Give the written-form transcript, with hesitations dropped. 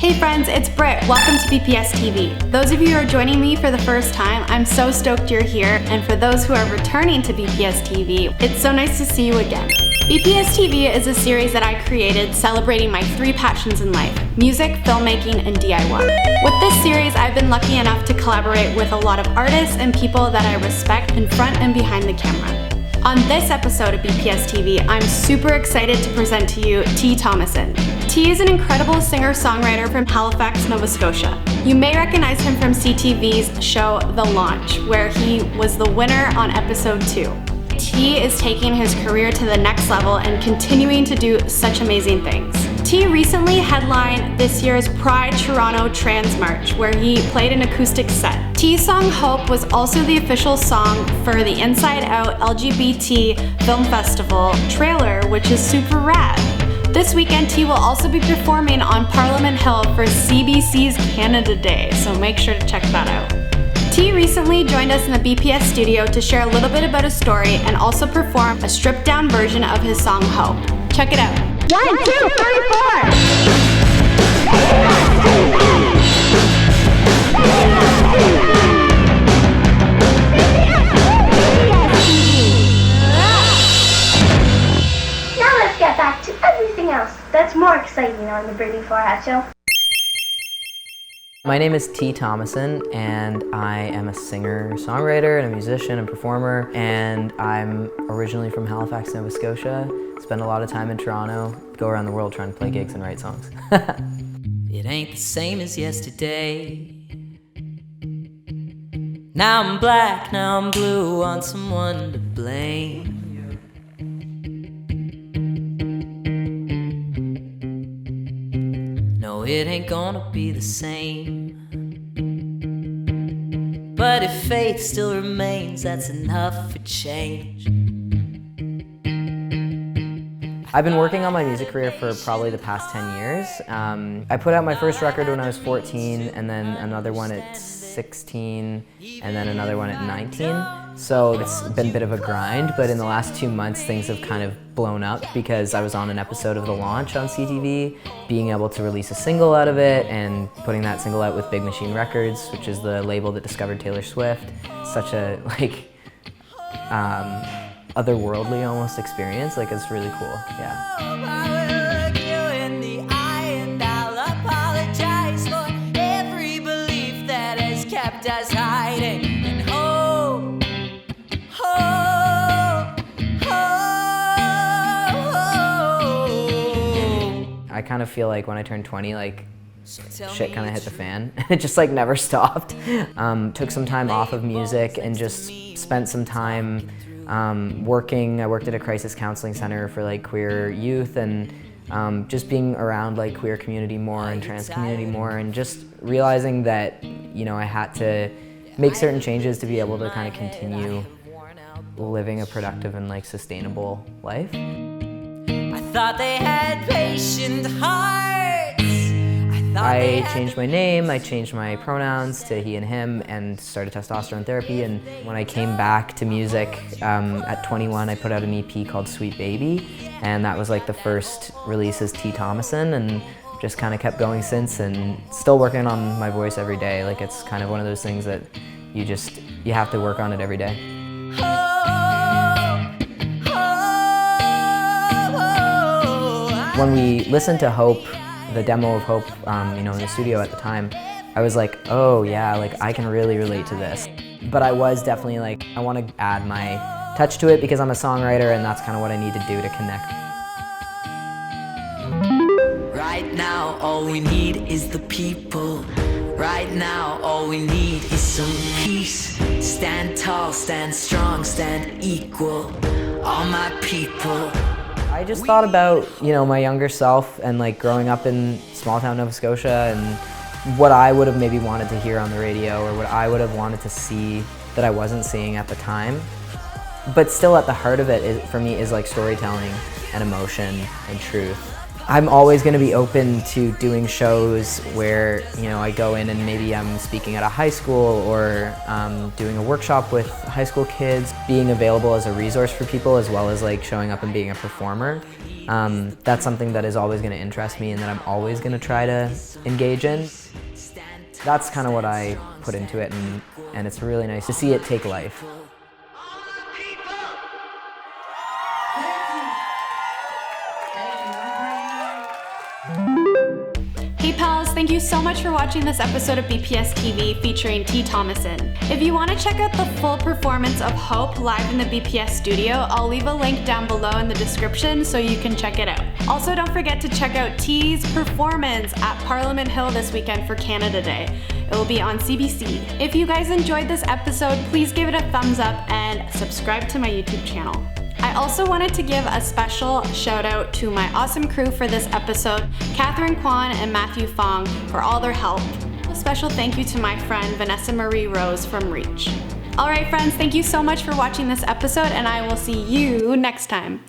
Hey friends, it's Britt. Welcome to BPS TV. Those of you who are joining me for the first time, I'm so stoked you're here. And for those who are returning to BPS TV, it's so nice to see you again. BPS TV is a series that I created celebrating my three passions in life: music, filmmaking, and DIY. With this series, I've been lucky enough to collaborate with a lot of artists and people that I respect in front and behind the camera. On this episode of BPS TV, I'm super excited to present to you T Thomason. T is an incredible singer-songwriter from Halifax, Nova Scotia. You may recognize him from CTV's show The Launch, where he was the winner on episode 2. T is taking his career to the next level and continuing to do such amazing things. T recently headlined this year's Pride Toronto Trans March, where he played an acoustic set. T's song Hope was also the official song for the Inside Out LGBT Film Festival trailer, which is super rad. This weekend, T will also be performing on Parliament Hill for CBC's Canada Day, so make sure to check that out. T recently joined us in the BPS studio to share a little bit about his story and also perform a stripped-down version of his song Hope. Check it out. 1, 2, 3, 4! Now let's get back to everything else that's more exciting on the Brittany Farhat Show. My name is T Thomason, and I am a singer, songwriter, and a musician and performer, and I'm originally from Halifax, Nova Scotia. Spend a lot of time in Toronto, go around the world trying to play gigs and write songs. It ain't the same as yesterday. Now I'm black, now I'm blue, want someone to blame. No, it ain't gonna be the same. But if faith still remains, that's enough for change. I've been working on my music career for probably the past 10 years. I put out my first record when I was 14, and then another one at 16, and then another one at 19. So it's been a bit of a grind, but in the last 2 months things have kind of blown up because I was on an episode of The Launch on CTV, being able to release a single out of it and putting that single out with Big Machine Records, which is the label that discovered Taylor Swift. Such a otherworldly almost experience. Like, it's really cool, yeah. Us hiding and I kind of feel like when I turned 20, like, shit kind of hit the fan. It just like never stopped. Took some time off of music and just spent some time working. I worked at a crisis counseling center for like queer youth, and just being around like queer community more and trans community more, and just realizing that, you know, I had to make certain changes to be able to kind of continue living a productive and like sustainable life. I thought they had patient hearts. I changed my name, I changed my pronouns to he and him, and started testosterone therapy. And when I came back to music at 21, I put out an EP called Sweet Baby, and that was like the first release as T Thomason, and just kind of kept going since, and still working on my voice every day. Like, it's kind of one of those things that you have to work on it every day. When we listened to Hope, the demo of Hope, you know, in the studio at the time, I was like, oh yeah, like I can really relate to this. But I was definitely like, I want to add my touch to it because I'm a songwriter, and that's kind of what I need to do to connect. Right now, all we need is the people. Right now, all we need is some peace. Stand tall, stand strong, stand equal. All my people. I just thought about, you know, my younger self and like growing up in small town Nova Scotia, and what I would have maybe wanted to hear on the radio, or what I would have wanted to see that I wasn't seeing at the time. But still at the heart of it, for me, is like storytelling and emotion and truth. I'm always going to be open to doing shows where, you know, I go in and maybe I'm speaking at a high school or doing a workshop with high school kids, being available as a resource for people as well as like showing up and being a performer. That's something that is always going to interest me and that I'm always going to try to engage in. That's kind of what I put into it, and it's really nice to see it take life. Hey pals, thank you so much for watching this episode of BPS TV featuring T Thomason. If you want to check out the full performance of Hope live in the BPS studio, I'll leave a link down below in the description so you can check it out. Also, don't forget to check out T's performance at Parliament Hill this weekend for Canada Day. It will be on CBC. If you guys enjoyed this episode, please give it a thumbs up and subscribe to my YouTube channel. I also wanted to give a special shout out to my awesome crew for this episode, Katherine, Kwan, and Matthew Fong, for all their help. A special thank you to my friend Vanessa Marie Rose from Reach. Alright friends, thank you so much for watching this episode, and I will see you next time.